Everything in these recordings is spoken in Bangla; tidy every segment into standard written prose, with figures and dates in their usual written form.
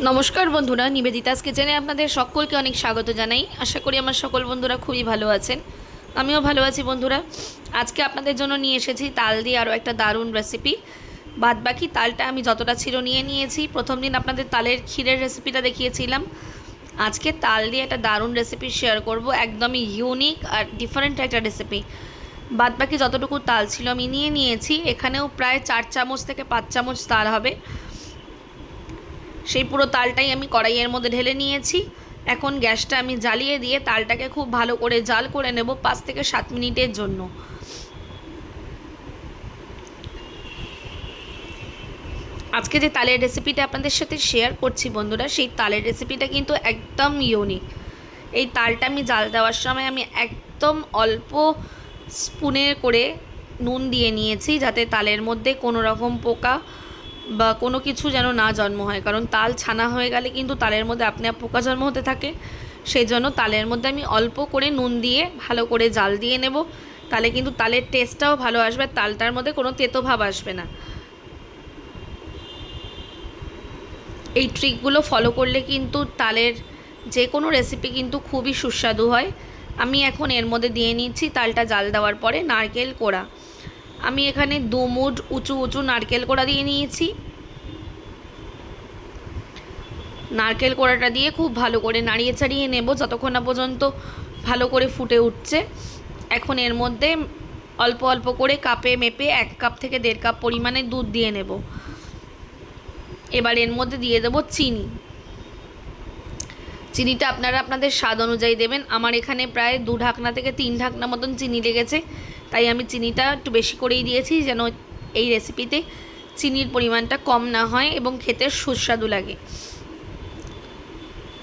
নমস্কার বন্ধুরা, নিবেদিতাস কিচেনে আপনাদের সকলকে অনেক স্বাগত জানাই। আশা করি আমার সকল বন্ধুরা খুবই ভালো আছেন। আমিও ভালো আছি বন্ধুরা। আজকে আপনাদের জন্য নিয়ে এসেছি তাল দিয়ে আরও একটা দারুণ রেসিপি। বাদবাকি তালটা আমি যতটা ছিল নিয়ে নিয়েছি। প্রথম দিন আপনাদের তালের ক্ষীরের রেসিপিটা দেখিয়েছিলাম। আজকে তাল দিয়ে একটা দারুণ রেসিপি শেয়ার করব, একদমই ইউনিক আর ডিফারেন্ট একটা রেসিপি। বাদবাকি যতটুকু তাল ছিল আমি নিয়ে নিয়েছি। এখানেও প্রায় 4 চামচ থেকে 5 চামচ তাল হবে। সেই পুরো তালটাই আমি কড়াইয়ের মধ্যে ঢেলে নিয়েছি। এখন গ্যাসটা আমি জ্বালিয়ে দিয়ে তালটাকে খুব ভালো করে জাল করে নেব 5 থেকে 7 মিনিটের জন্য। আজকে যে তালের রেসিপিটা আপনাদের সাথে শেয়ার করছি বন্ধুরা, সেই তালের রেসিপিটা কিন্তু একদম ইউনিক। এই তালটা আমি জাল দেওয়ার সময় আমি একদম অল্প স্পুনের করে নুন দিয়ে নিয়েছি, যাতে তালের মধ্যে কোনো রকম পোকা বা কোনো কিছু যেন না জন্ম হয়। কারণ তাল ছানা হয়ে গেলে কিন্তু তালের মধ্যে আপনি পোকা জন্ম হতে থাকে। সেই জন্য তালের মধ্যে আমি অল্প করে নুন দিয়ে ভালো করে জাল দিয়ে নেব। তাহলে কিন্তু তালের টেস্টটাও ভালো আসবে, তালটার মধ্যে কোনো তেতো ভাব আসবে না। এই ট্রিকগুলো ফলো করলে কিন্তু তালের যে কোনো রেসিপি কিন্তু খুবই সুস্বাদু হয়। আমি এখন এর মধ্যে দিয়ে নিচ্ছি তালটা জাল দেওয়ার পরে নারকেল কোড়া। আমি এখানে 2 মুঠ উঁচু উঁচু নারকেল কোড়া দিয়ে নিয়েছি। নারকেল কোড়াটা দিয়ে খুব ভালো করে নাড়িয়ে চাড়িয়ে নেব যতক্ষণ না পর্যন্ত ভালো করে ফুটে উঠছে। এখন এর মধ্যে অল্প অল্প করে কাপে মেপে 1 কাপ থেকে 1.5 কাপ পরিমাণে দুধ দিয়ে নেব। এবার এর মধ্যে দিয়ে দেব চিনি। চিনিটা আপনারা আপনাদের স্বাদ অনুযায়ী দেবেন। আমার এখানে প্রায় 2 ঢাকনা থেকে 3 ঢাকনা মতন চিনি লেগেছে, তাই আমি চিনিটা একটু বেশি করেই দিয়েছি, যেন এই রেসিপিতে চিনির পরিমাণটা কম না হয় এবং খেতে সুস্বাদু লাগে।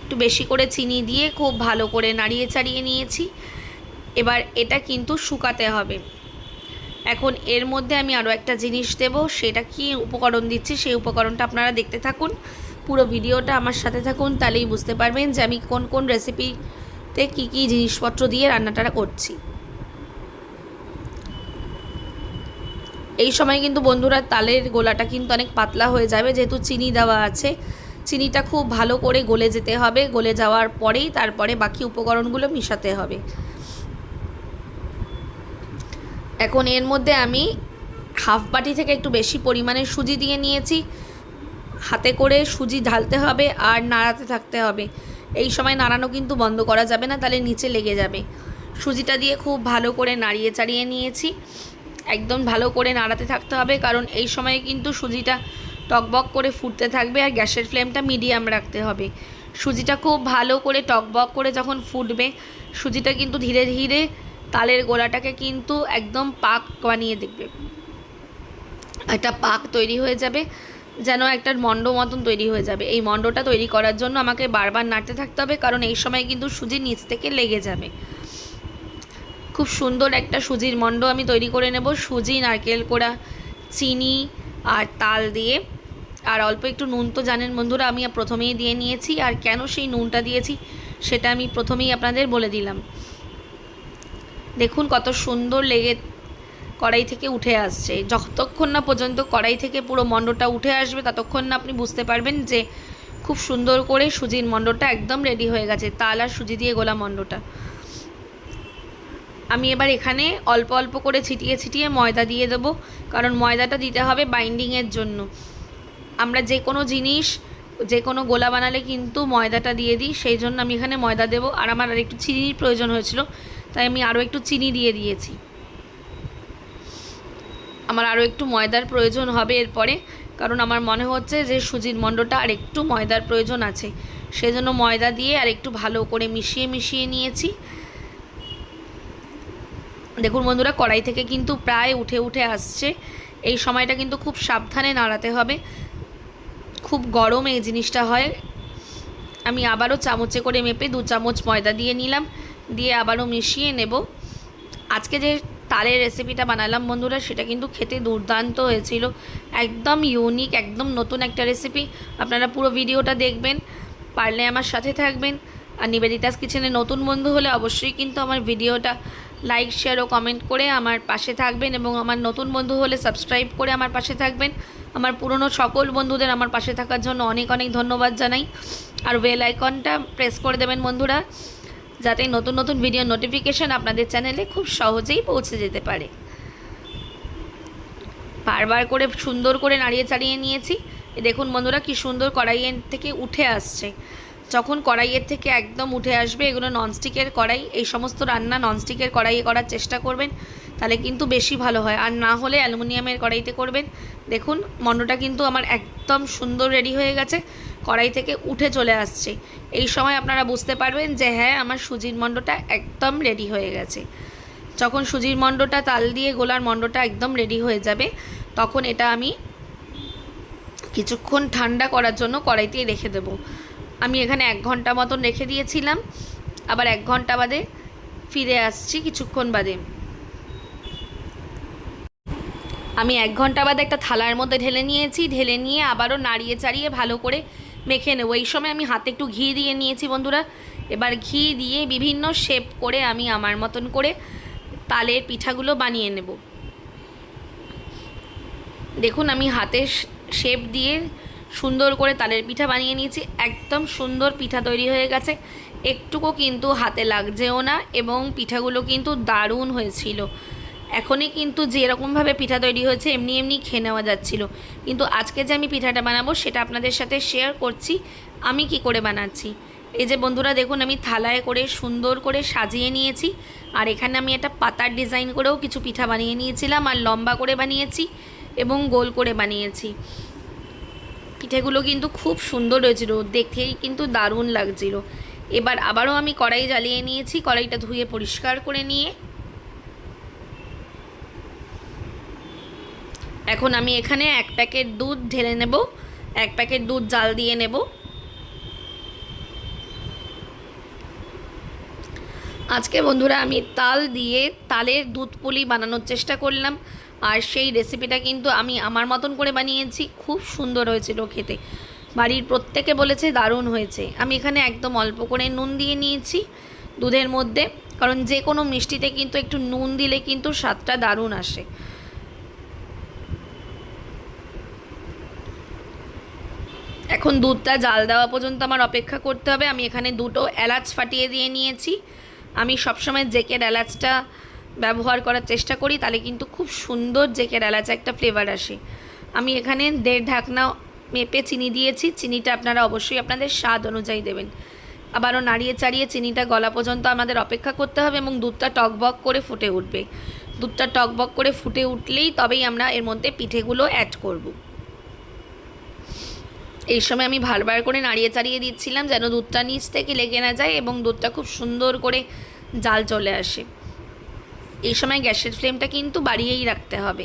একটু বেশি করে চিনি দিয়ে খুব ভালো করে নাড়িয়ে চাড়িয়ে নিয়েছি। এবার এটা কিন্তু শুকাতে হবে। এখন এর মধ্যে আমি আরও একটা জিনিস দেব। সেটা কি উপকরণ দিচ্ছি সেই উপকরণটা আপনারা দেখতে থাকুন, পুরো ভিডিওটা আমার সাথে থাকুন, তাহলেই বুঝতে পারবেন যে আমি কোন কোন রেসিপিতে কি কি জিনিসপত্র দিয়ে রান্নাটা করছি। এই সময় কিন্তু বন্ধুরা তালের গোলাটা কিন্তু অনেক পাতলা হয়ে যাবে, যেহেতু চিনি দেওয়া আছে। চিনিটা খুব ভালো করে গলে যেতে হবে। গলে যাওয়ার পরেই তারপরে বাকি উপকরণগুলো মিশাতে হবে। এখন এর মধ্যে আমি হাফ বাটি থেকে একটু বেশি পরিমাণে সুজি দিয়ে নিয়েছি। হাতে করে সুজি ঢালতে হবে আর নাড়াতে থাকতে হবে। এই সময় নাড়ানো কিন্তু বন্ধ করা যাবে না, তাহলে নিচে লেগে যাবে। সুজিটা দিয়ে খুব ভালো করে নাড়িয়ে চাড়িয়ে নিয়েছি। একদম ভালো করে নাড়াতে থাকতে হবে, কারণ এই সময়ে কিন্তু সুজিটা টকবক করে ফুটতে থাকবে আর গ্যাসের ফ্লেমটা মিডিয়াম রাখতে হবে। সুজিটা খুব ভালো করে টকবক করে যখন ফুটবে, সুজিটা কিন্তু ধীরে ধীরে তালের গোলাটাকে কিন্তু একদম পাক বানিয়ে দেখবে। একটা পাক তৈরি হয়ে যাবে, যেন একটা মণ্ড মতন তৈরি হয়ে যাবে। এই মণ্ডটা তৈরি করার জন্য আমাকে বারবার নাড়তে থাকতে হবে, কারণ এই সময় কিন্তু সুজি নিচ থেকে লেগে যাবে। খুব সুন্দর একটা সুজির মণ্ড আমি তৈরি করে নেব। সুজি, নারকেল কোড়া, চিনি আর তাল দিয়ে, আর অল্প একটু নুন তো জানেন বন্ধুরা আমি প্রথমেই দিয়ে নিয়েছি। আর কেন সেই নুনটা দিয়েছি সেটা আমি প্রথমেই আপনাদের বলে দিলাম। দেখুন কত সুন্দর লেগে কড়াই থেকে উঠে আসছে। যতক্ষণ না পর্যন্ত কড়াই থেকে পুরো মণ্ডটা উঠে আসবে ততক্ষণ না আপনি বুঝতে পারবেন যে খুব সুন্দর করে সুজির মণ্ডটা একদম রেডি হয়ে গেছে, তাল আর সুজি দিয়ে গোলা মণ্ডটা। আমি এবার এখানে অল্প অল্প করে ছিটিয়ে ছিটিয়ে ময়দা দিয়ে দেবো, কারণ ময়দাটা দিতে হবে বাইন্ডিংয়ের জন্য। আমরা যে কোনো জিনিস, যে কোনো গোলা বানালে কিন্তু ময়দাটা দিয়ে দিই, সেই জন্য আমি এখানে ময়দা দেবো। আর আমার আর একটু চিনির প্রয়োজন হয়েছিল, তাই আমি আরও একটু চিনি দিয়ে দিয়েছি। আমার আরও একটু ময়দার প্রয়োজন হবে এরপরে, কারণ আমার মনে হচ্ছে যে সুজির মণ্ডটা আর একটু ময়দার প্রয়োজন আছে। সেজন্য ময়দা দিয়ে আর একটু ভালো করে মিশিয়ে মিশিয়ে নিয়েছি। দেখুন বন্ধুরা কড়াই থেকে কিন্তু প্রায় উঠে উঠে আসছে। এই সময়টা কিন্তু খুব সাবধানে নাড়াতে হবে, খুব গরম এই জিনিসটা হয়। আমি আবারও চামচে করে মেপে 2 চামচ ময়দা দিয়ে নিলাম, দিয়ে আবারও মিশিয়ে নেব। আজকে যে তালের রেসিপিটা বানালাম বন্ধুরা, সেটা কিন্তু খেতে দুর্দান্ত হয়েছিল। একদম ইউনিক, একদম নতুন একটা রেসিপি। আপনারা পুরো ভিডিওটা দেখবেন, পারলে আমার সাথে থাকবেন। আর নিবেদিতাস কিচেনে নতুন বন্ধু হলে অবশ্যই কিন্তু আমার ভিডিওটা লাইক শেয়ার ও কমেন্ট করে আমার পাশে থাকবেন, এবং আমার নতুন বন্ধু হলে সাবস্ক্রাইব করে আমার পাশে থাকবেন। আমার পুরনো সকল বন্ধুদের আমার পাশে থাকার জন্য অনেক অনেক ধন্যবাদ জানাই। আর বেল আইকনটা প্রেস করে দেবেন বন্ধুরা, যাতে নতুন নতুন ভিডিও নোটিফিকেশান আপনাদের চ্যানেলে খুব সহজেই পৌঁছে যেতে পারে। বারবার করে সুন্দর করে নাড়িয়ে চাড়িয়ে নিয়েছি। দেখুন বন্ধুরা কি সুন্দর কড়াইয়ের থেকে উঠে আসছে। যখন কড়াইয়ের থেকে একদম উঠে আসবে, এগুলো ননস্টিকের কড়াই, এই সমস্ত রান্না ননস্টিকের কড়াইয়ে করার চেষ্টা করবেন, তাহলে কিন্তু বেশি ভালো হয়। আর না হলে অ্যালুমিনিয়ামের কড়াইতে করবেন। দেখুন মণ্ডটা কিন্তু আমার একদম সুন্দর রেডি হয়ে গেছে, কড়াই থেকে উঠে চলে আসছে। এই সময় আপনারা বুঝতে পারবেন যে হ্যাঁ, আমার সুজির মণ্ডটা একদম রেডি হয়ে গেছে। যখন সুজির মণ্ডটা তাল দিয়ে গোলার মণ্ডটা একদম রেডি হয়ে যাবে, তখন এটা আমি কিছুক্ষণ ঠান্ডা করার জন্য কড়াইতেই রেখে দেব। আমি এখানে 1 ঘন্টা মতন রেখে দিয়েছিলাম, আবার 1 ঘন্টা বাদে ফিরে আসছি কিছুক্ষণ বাদে। আমি 1 ঘন্টা বাদে একটা থালার মধ্যে ঢেলে নিয়েছি। ঢেলে নিয়ে আবারও নাড়িয়ে চাড়িয়ে ভালো করে মেখে নেব। এই সময় আমি হাতে একটু ঘি দিয়ে নিয়েছি বন্ধুরা। এবার ঘি দিয়ে বিভিন্ন শেপ করে আমি আমার মতন করে তালের পিঠাগুলো বানিয়ে নেব। দেখুন আমি হাতে শেপ দিয়ে সুন্দর করে তালের পিঠা বানিয়ে নিয়েছি। একদম সুন্দর পিঠা তৈরি হয়ে গেছে, একটুকু কিন্তু হাতে লাগছেও না, এবং পিঠাগুলো কিন্তু দারুণ হয়েছিল। এখনই কিন্তু যেরকমভাবে পিঠা তৈরি হয়েছে এমনি এমনি খেয়ে নেওয়া যাচ্ছিলো। কিন্তু আজকে যে আমি পিঠাটা বানাবো সেটা আপনাদের সাথে শেয়ার করছি আমি কি করে বানাচ্ছি। এই যে বন্ধুরা দেখুন, আমি থালায় করে সুন্দর করে সাজিয়ে নিয়েছি। আর এখানে আমি একটা পাতার ডিজাইন করেও কিছু পিঠা বানিয়ে নিয়েছিলাম, আর লম্বা করে বানিয়েছি এবং গোল করে বানিয়েছি। পিঠেগুলো কিন্তু খুব সুন্দর হয়েছিল, দেখেই কিন্তু দারুণ লাগছিল। এবার আবারও আমি কড়াই জ্বালিয়ে নিয়েছি। কড়াইটা ধুয়ে পরিষ্কার করে নিয়ে এখন আমি এখানে 1 প্যাকেট দুধ ঢেলে নেব। 1 প্যাকেট দুধ জাল দিয়ে নেব। আজকে বন্ধুরা আমি তাল দিয়ে তালের দুধ পুলি বানানোর চেষ্টা করলাম, আর সেই রেসিপিটা কিন্তু আমি আমার মতন করে বানিয়েছি। খুব সুন্দর হয়েছিল খেতে, বাড়ির প্রত্যেকে বলেছে দারুণ হয়েছে। আমি এখানে একদম অল্প করে নুন দিয়ে নিয়েছি দুধের মধ্যে, কারণ যে কোনো মিষ্টিতে কিন্তু একটু নুন দিলে কিন্তু স্বাদটা দারুণ আসে। এখন দুধটা জাল দেওয়া পর্যন্ত আমার অপেক্ষা করতে হবে। আমি এখানে 2টো এলাচ ফাটিয়ে দিয়ে নিয়েছি। আমি সবসময় জেকের এলাচটা ব্যবহার করার চেষ্টা করি, তাহলে কিন্তু খুব সুন্দর জেকের এলাচ একটা ফ্লেভার আসে। আমি এখানে 1.5 ঢাকনা মেপে চিনি দিয়েছি। চিনিটা আপনারা অবশ্যই আপনাদের স্বাদ অনুযায়ী দেবেন। আবারও নাড়িয়ে চাড়িয়ে চিনিটা গলা পর্যন্ত আমাদের অপেক্ষা করতে হবে, এবং দুধটা টকবক করে ফুটে উঠবে। দুধটা টকবক করে ফুটে উঠলেই তবেই আমরা এর মধ্যে পিঠেগুলো অ্যাড করব। এই সময় আমি বারবার করে নাড়িয়ে চাড়িয়ে দিচ্ছিলাম, যেন দুধটা নিচ থেকে লেগে না যায় এবং দুধটা খুব সুন্দর করে জাল চলে আসে। এই সময় গ্যাসের ফ্লেমটা কিন্তু বাড়িয়েই রাখতে হবে।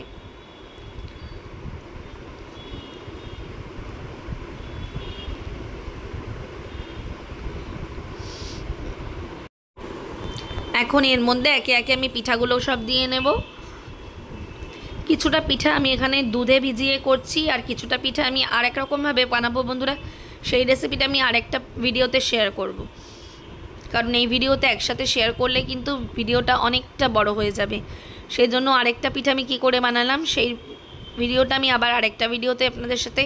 এখন এর মধ্যে একে একে আমি পিঠাগুলো সব দিয়ে নেব। কিছুটা পিঠা আমি এখানে দুধে ভিজিয়ে করছি, আর কিছুটা পিঠা আমি আরেক রকমভাবে বানাবো বন্ধুরা। সেই রেসিপিটা আমি আরেকটা ভিডিওতে শেয়ার করব, কারণ এই ভিডিওতে একসাথে শেয়ার করলে কিন্তু ভিডিওটা অনেকটা বড় হয়ে যাবে। সেই জন্য আরেকটা পিঠা আমি কী করে বানালাম সেই ভিডিওটা আমি আবার আরেকটা ভিডিওতে আপনাদের সাথে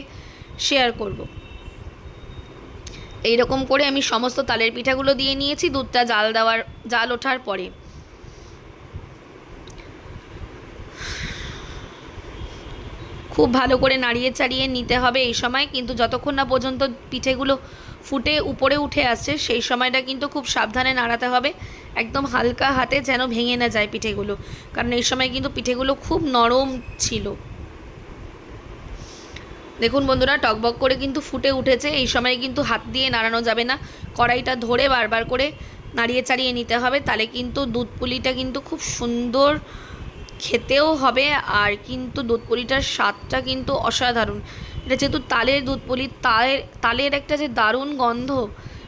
শেয়ার করব। এই রকম করে আমি সমস্ত তালের পিঠাগুলো দিয়ে নিয়েছি দুধটা জাল ওঠার পরে। খুব ভালো করে নাড়িয়ে চাড়িয়ে নিতে হবে এই সময়, কিন্তু যতক্ষণ না পর্যন্ত পিঠেগুলো ফুটে উপরে উঠে আসছে সেই সময়টা কিন্তু খুব সাবধানে নাড়াতে হবে, একদম হালকা হাতে যেন ভেঙে না যায় পিঠেগুলো, কারণ এই সময় কিন্তু পিঠেগুলো খুব নরম ছিল। দেখুন বন্ধুরা টকবক করে কিন্তু ফুটে উঠেছে। এই সময় কিন্তু হাত দিয়ে নাড়ানো যাবে না, কড়াইটা ধরে বারবার করে নাড়িয়ে চাড়িয়ে নিতে হবে, তাহলে কিন্তু দুধ পুলিটা কিন্তু খুব সুন্দর খেতেও হবে, আর কিন্তু দুধ পুলিটার স্বাদটা কিন্তু অসাধারণ। এটা যেহেতু তালের দুধ পুলি, তালের একটা যে দারুণ গন্ধ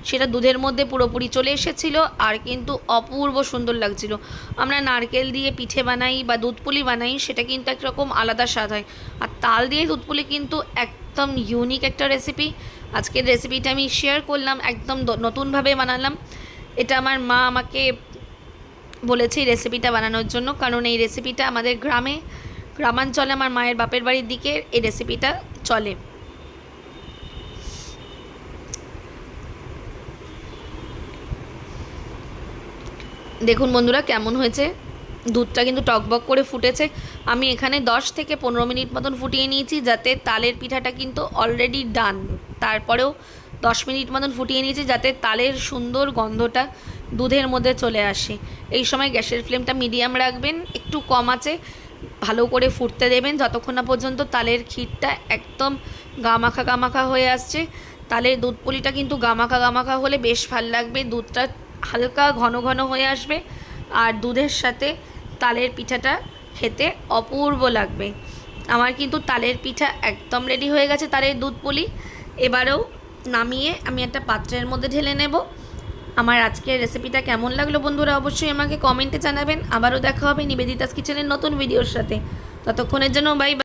সেটা দুধের মধ্যে পুরোপুরি চলে এসেছিলো, আর কিন্তু অপূর্ব সুন্দর লাগছিল। আমরা নারকেল দিয়ে পিঠে বানাই বা দুধ পুলি বানাই, সেটা কিন্তু একরকম আলাদা স্বাদ হয়, আর তাল দিয়ে দুধ পুলি কিন্তু একদম ইউনিক একটা রেসিপি। আজকের রেসিপিটা আমি শেয়ার করলাম, একদম নতুনভাবে বানালাম। এটা আমার মা আমাকে বলেছি এই রেসিপিটা বানানোর জন্য, কারণ এই রেসিপিটা আমাদের গ্রামাঞ্চলে আমার মায়ের বাপের বাড়ির দিকে এই রেসিপিটা চলে। দেখুন বন্ধুরা কেমন হয়েছে, দুধটা কিন্তু টকবক করে ফুটেছে। আমি এখানে 10 থেকে 15 মিনিট মতন ফুটিয়ে নিয়েছি, যাতে তালের পিঠাটা কিন্তু অলরেডি ডান। তারপরেও 10 মিনিট মতন ফুটিয়ে নিয়েছি যাতে তালের সুন্দর গন্ধটা দুধের মধ্যে চলে আসে। এই সময় গ্যাসের ফ্লেমটা মিডিয়াম রাখবেন, একটু কম আঁচে ভালো করে ফুটতে দেবেন যতক্ষণ না পর্যন্ত তালের ক্ষীরটা একদম গামাখা গামাখা হয়ে আসছে। তালের দুধ পুলিটা কিন্তু গামাখা গামাখা হলে বেশ ভাল লাগবে, দুধটা হালকা ঘন ঘন হয়ে আসবে আর দুধের সাথে তালের পিঠাটা খেতে অপূর্ব লাগবে। আমার কিন্তু তালের পিঠা একদম রেডি হয়ে গেছে, তালের দুধ পুলি। এবারেও নামিয়ে আমি একটা পাত্রের মধ্যে ঢেলে নেব। আমার আজকের রেসিপিটা কেমন লাগলো বন্ধুরা অবশ্যই আমাকে কমেন্টে জানাবেন। আবারও দেখা হবে নিবেদিতাস কিচেনের নতুন ভিডিওর সাথে। ততক্ষণের জন্য বাই বাই।